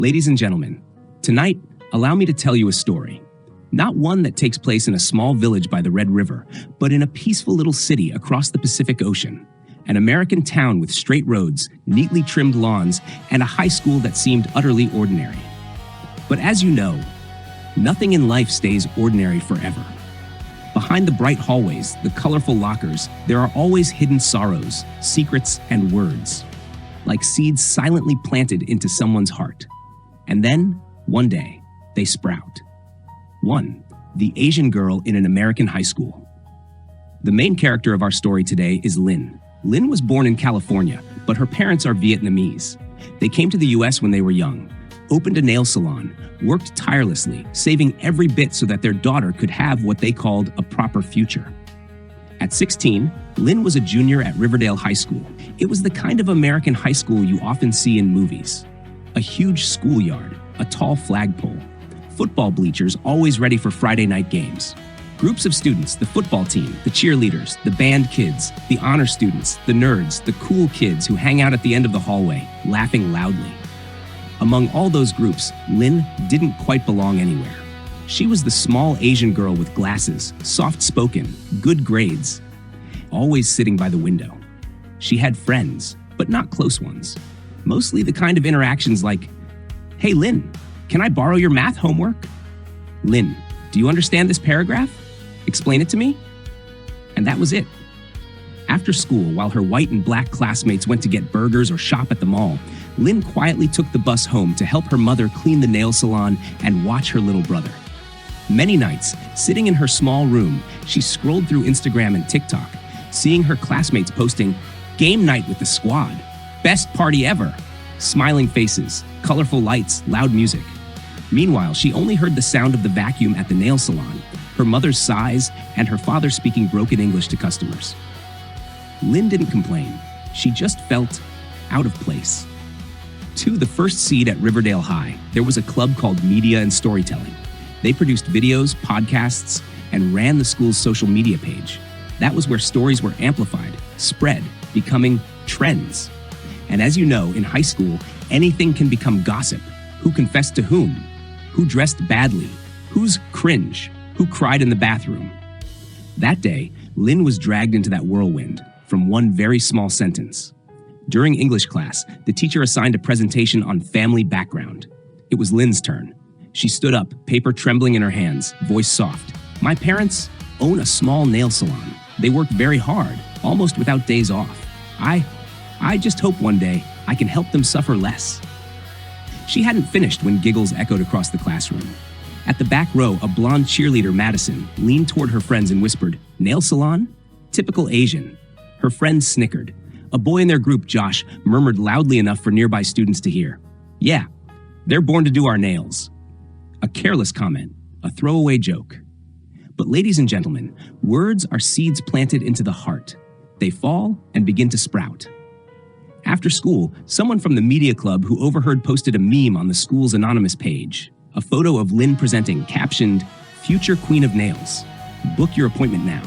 Ladies and gentlemen, tonight, allow me to tell you a story. Not one that takes place in a small village by the Red River, but in a peaceful little city across the Pacific Ocean. An American town with straight roads, neatly trimmed lawns, and a high school that seemed utterly ordinary. But as you know, nothing in life stays ordinary forever. Behind the bright hallways, the colorful lockers, there are always hidden sorrows, secrets, and words, like seeds silently planted into someone's heart. And then, one day, they sprout. 1. The Asian girl in an American high school. The main character of our story today is Linh. Linh was born in California, but her parents are Vietnamese. They came to the US when they were young, opened a nail salon, worked tirelessly, saving every bit so that their daughter could have what they called a proper future. At 16, Linh was a junior at Riverdale High School. It was the kind of American high school you often see in movies. A huge schoolyard, a tall flagpole, football bleachers always ready for Friday night games. Groups of students, the football team, the cheerleaders, the band kids, the honor students, the nerds, the cool kids who hang out at the end of the hallway, laughing loudly. Among all those groups, Linh didn't quite belong anywhere. She was the small Asian girl with glasses, soft-spoken, good grades, always sitting by the window. She had friends, but not close ones. Mostly the kind of interactions like, "Hey Linh, can I borrow your math homework? Linh, do you understand this paragraph? Explain it to me?" And that was it. After school, while her white and black classmates went to get burgers or shop at the mall, Linh quietly took the bus home to help her mother clean the nail salon and watch her little brother. Many nights, sitting in her small room, she scrolled through Instagram and TikTok, seeing her classmates posting, "Game night with the squad. Best party ever." Smiling faces, colorful lights, loud music. Meanwhile, she only heard the sound of the vacuum at the nail salon, her mother's sighs, and her father speaking broken English to customers. Linh didn't complain. She just felt out of place. To the first seed at Riverdale High, there was a club called Media and Storytelling. They produced videos, podcasts, and ran the school's social media page. That was where stories were amplified, spread, becoming trends. And as you know, in high school, anything can become gossip. Who confessed to whom? Who dressed badly? Who's cringe? Who cried in the bathroom? That day, Linh was dragged into that whirlwind from one very small sentence. During English class, the teacher assigned a presentation on family background. It was Linh's turn. She stood up, paper trembling in her hands, voice soft. "My parents own a small nail salon. They work very hard, almost without days off. I just hope one day I can help them suffer less." She hadn't finished when giggles echoed across the classroom. At the back row, a blonde cheerleader, Madison, leaned toward her friends and whispered, "Nail salon? Typical Asian." Her friends snickered. A boy in their group, Josh, murmured loudly enough for nearby students to hear, "Yeah, they're born to do our nails." A careless comment, a throwaway joke. But ladies and gentlemen, words are seeds planted into the heart. They fall and begin to sprout. After school, someone from the media club who overheard posted a meme on the school's anonymous page. A photo of Linh presenting, captioned, "Future Queen of Nails. Book your appointment now."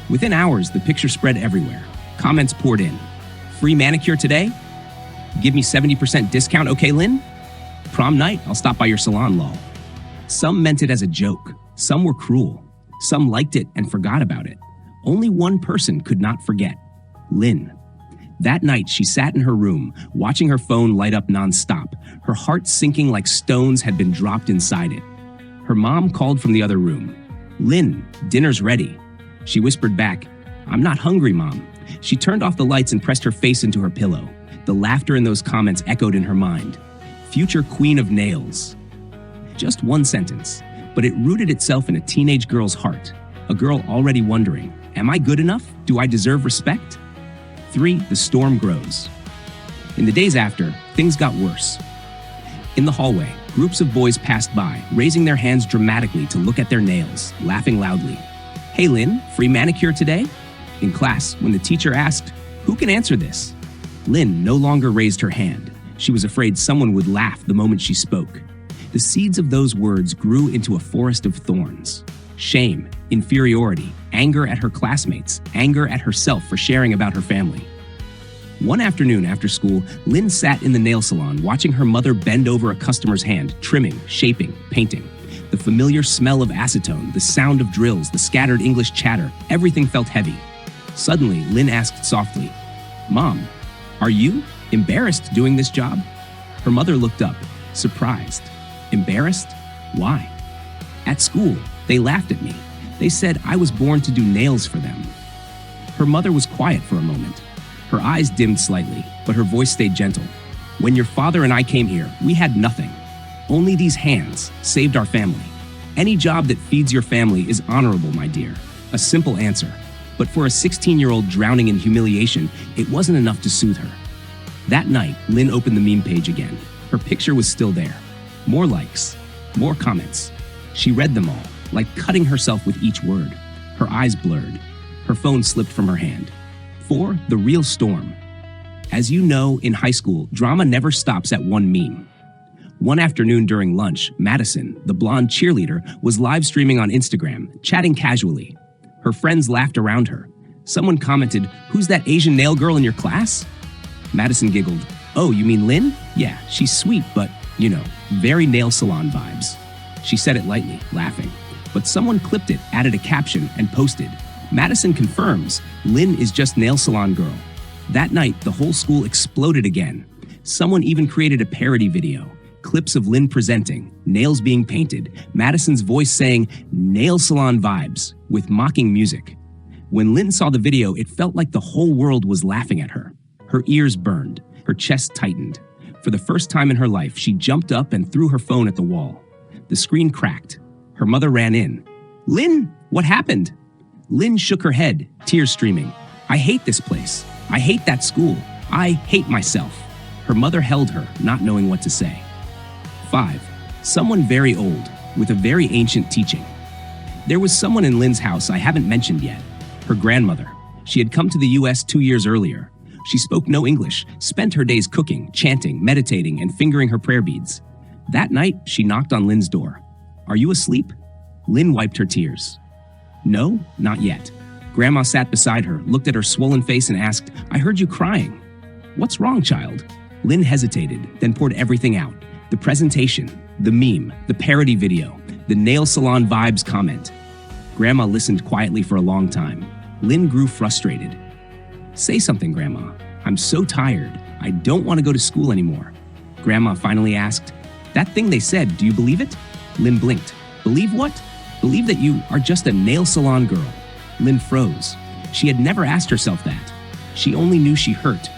Within hours, the picture spread everywhere. Comments poured in. "Free manicure today? Give me 70% discount, okay, Linh? Prom night, I'll stop by your salon, lol." Some meant it as a joke. Some were cruel. Some liked it and forgot about it. Only one person could not forget, Linh. That night, she sat in her room, watching her phone light up nonstop, her heart sinking like stones had been dropped inside it. Her mom called from the other room. "Linh, dinner's ready." She whispered back, "I'm not hungry, Mom." She turned off the lights and pressed her face into her pillow. The laughter in those comments echoed in her mind. Future Queen of Nails. Just one sentence, but it rooted itself in a teenage girl's heart. A girl already wondering, am I good enough? Do I deserve respect? 3. The storm grows. In the days after, things got worse. In the hallway, groups of boys passed by, raising their hands dramatically to look at their nails, laughing loudly. "Hey Linh, free manicure today?" In class, when the teacher asked, "Who can answer this?" Linh no longer raised her hand. She was afraid someone would laugh the moment she spoke. The seeds of those words grew into a forest of thorns. Shame, inferiority, anger at her classmates, anger at herself for sharing about her family. One afternoon after school, Linh sat in the nail salon watching her mother bend over a customer's hand, trimming, shaping, painting. The familiar smell of acetone, the sound of drills, the scattered English chatter, everything felt heavy. Suddenly, Linh asked softly, "Mom, are you embarrassed doing this job?" Her mother looked up, surprised. Embarrassed? Why? At school, they laughed at me. They said I was born to do nails for them. Her mother was quiet for a moment. Her eyes dimmed slightly, but her voice stayed gentle. When your father and I came here, we had nothing. Only these hands saved our family. Any job that feeds your family is honorable, my dear. A simple answer. But for a 16-year-old drowning in humiliation, it wasn't enough to soothe her. That night, Linh opened the meme page again. Her picture was still there. More likes, more comments. She read them all, like cutting herself with each word. Her eyes blurred. Her phone slipped from her hand. For the real storm. As you know, in high school, drama never stops at one meme. One afternoon during lunch, Madison, the blonde cheerleader, was live streaming on Instagram, chatting casually. Her friends laughed around her. Someone commented, "Who's that Asian nail girl in your class?" Madison giggled, "Oh, you mean Linh? Yeah, she's sweet, but, very nail salon vibes." She said it lightly, laughing. But someone clipped it, added a caption, and posted, "Madison confirms, Linh is just nail salon girl." That night, the whole school exploded again. Someone even created a parody video. Clips of Linh presenting, nails being painted, Madison's voice saying, "Nail salon vibes," with mocking music. When Linh saw the video, it felt like the whole world was laughing at her. Her ears burned, her chest tightened. For the first time in her life, she jumped up and threw her phone at the wall. The screen cracked. Her mother ran in. "Linh, what happened?" Linh shook her head, tears streaming. "I hate this place. I hate that school. I hate myself." Her mother held her, not knowing what to say. 5. Someone very old, with a very ancient teaching. There was someone in Linh's house I haven't mentioned yet. Her grandmother. She had come to the US 2 years earlier. She spoke no English, spent her days cooking, chanting, meditating, and fingering her prayer beads. That night, she knocked on Linh's door. "Are you asleep?" Linh wiped her tears. "No, not yet." Grandma sat beside her, looked at her swollen face and asked, "I heard you crying. What's wrong, child?" Linh hesitated, then poured everything out. The presentation, the meme, the parody video, the nail salon vibes comment. Grandma listened quietly for a long time. Linh grew frustrated. "Say something, Grandma. I'm so tired. I don't want to go to school anymore." Grandma finally asked, "That thing they said, do you believe it?" Linh blinked. "Believe what?" "Believe that you are just a nail salon girl." Linh froze. She had never asked herself that. She only knew she hurt.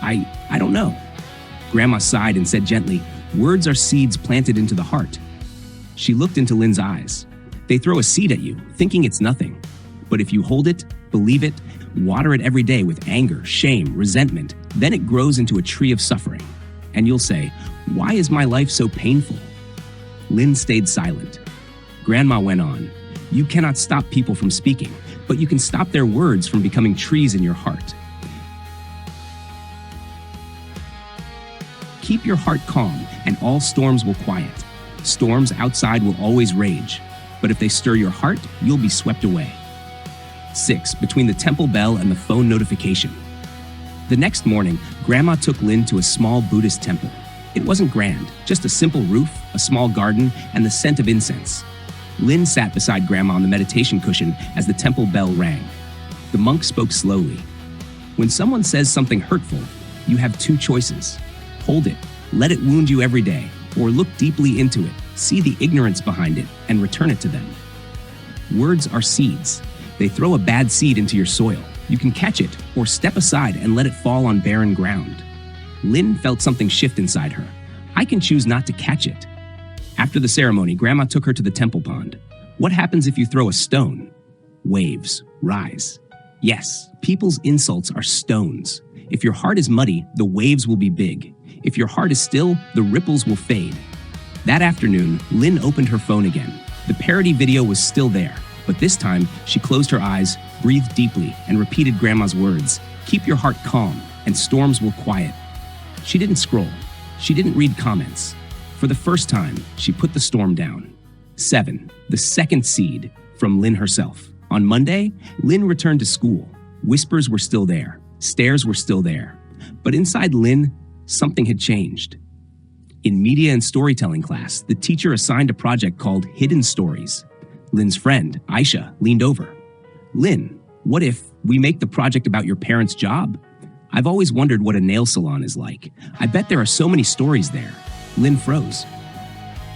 I don't know." Grandma sighed and said gently, "Words are seeds planted into the heart." She looked into Linh's eyes. They throw a seed at you, thinking it's nothing. But if you hold it, believe it, water it every day with anger, shame, resentment, then it grows into a tree of suffering. And you'll say, "Why is my life so painful?" Linh stayed silent. Grandma went on, "You cannot stop people from speaking, but you can stop their words from becoming trees in your heart. Keep your heart calm, and all storms will quiet. Storms outside will always rage, but if they stir your heart, you'll be swept away." 6. Between the temple bell and the phone notification. The next morning, Grandma took Linh to a small Buddhist temple. It wasn't grand, just a simple roof, a small garden, and the scent of incense. Linh sat beside Grandma on the meditation cushion as the temple bell rang. The monk spoke slowly. "When someone says something hurtful, you have two choices. Hold it, let it wound you every day, or look deeply into it, see the ignorance behind it, and return it to them. Words are seeds. They throw a bad seed into your soil. You can catch it, or step aside and let it fall on barren ground." Linh felt something shift inside her. I can choose not to catch it. After the ceremony, Grandma took her to the temple pond. What happens if you throw a stone? Waves rise. Yes, people's insults are stones. If your heart is muddy, the waves will be big. If your heart is still, the ripples will fade. That afternoon, Linh opened her phone again. The parody video was still there, but this time she closed her eyes, breathed deeply, and repeated Grandma's words, "Keep your heart calm, and storms will quiet." She didn't scroll. She didn't read comments. For the first time, she put the storm down. 7. The second seed, from Linh herself. On Monday, Linh returned to school. Whispers were still there. Stares were still there. But inside Linh, something had changed. In media and storytelling class, the teacher assigned a project called Hidden Stories. Linh's friend, Aisha, leaned over. Linh, what if we make the project about your parents' job? I've always wondered what a nail salon is like. I bet there are so many stories there. Linh froze.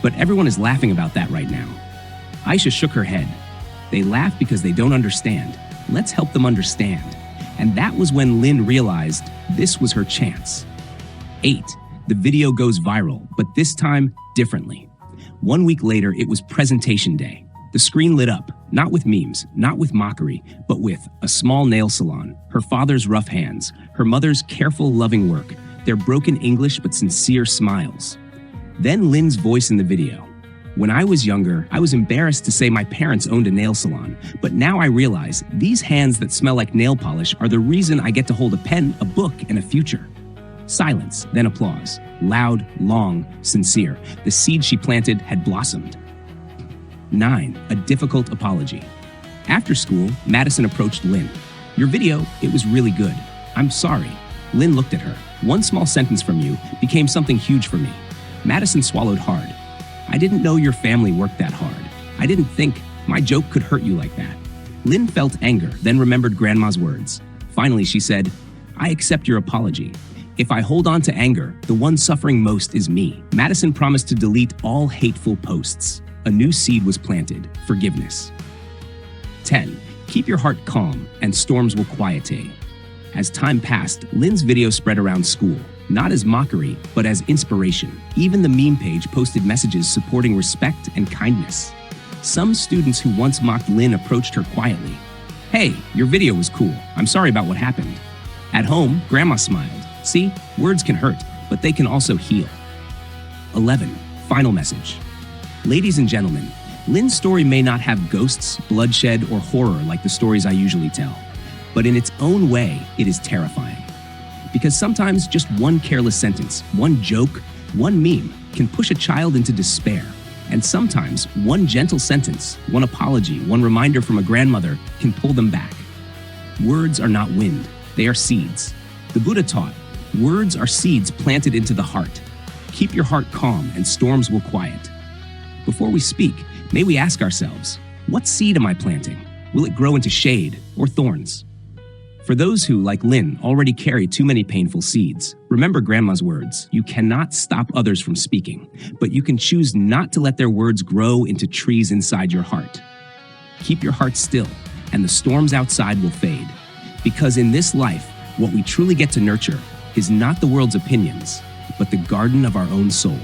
But everyone is laughing about that right now. Aisha shook her head. They laugh because they don't understand. Let's help them understand. And that was when Linh realized this was her chance. 8. The video goes viral, but this time differently. 1 week later, it was presentation day. The screen lit up, not with memes, not with mockery, but with a small nail salon, her father's rough hands, her mother's careful, loving work, their broken English but sincere smiles. Then Linh's voice in the video. When I was younger, I was embarrassed to say my parents owned a nail salon, but now I realize these hands that smell like nail polish are the reason I get to hold a pen, a book, and a future. Silence, then applause. Loud, long, sincere. The seed she planted had blossomed. 9. A difficult apology. After school, Madison approached Linh. Your video, it was really good. I'm sorry. Linh looked at her. One small sentence from you became something huge for me. Madison swallowed hard. I didn't know your family worked that hard. I didn't think my joke could hurt you like that. Linh felt anger, then remembered Grandma's words. Finally, she said, I accept your apology. If I hold on to anger, the one suffering most is me. Madison promised to delete all hateful posts. A new seed was planted, forgiveness. 10. Keep your heart calm, and storms will quiete. As time passed, Linh's video spread around school, not as mockery, but as inspiration. Even the meme page posted messages supporting respect and kindness. Some students who once mocked Linh approached her quietly. Hey, your video was cool. I'm sorry about what happened. At home, Grandma smiled. See, words can hurt, but they can also heal. 11. Final message. Ladies and gentlemen, Linh's story may not have ghosts, bloodshed, or horror like the stories I usually tell, but in its own way, it is terrifying. Because sometimes just one careless sentence, one joke, one meme can push a child into despair. And sometimes one gentle sentence, one apology, one reminder from a grandmother can pull them back. Words are not wind, they are seeds. The Buddha taught, words are seeds planted into the heart. Keep your heart calm and storms will quiet. Before we speak, may we ask ourselves, what seed am I planting? Will it grow into shade or thorns? For those who, like Linh, already carry too many painful seeds, remember Grandma's words. You cannot stop others from speaking, but you can choose not to let their words grow into trees inside your heart. Keep your heart still, and the storms outside will fade. Because in this life, what we truly get to nurture is not the world's opinions, but the garden of our own soul.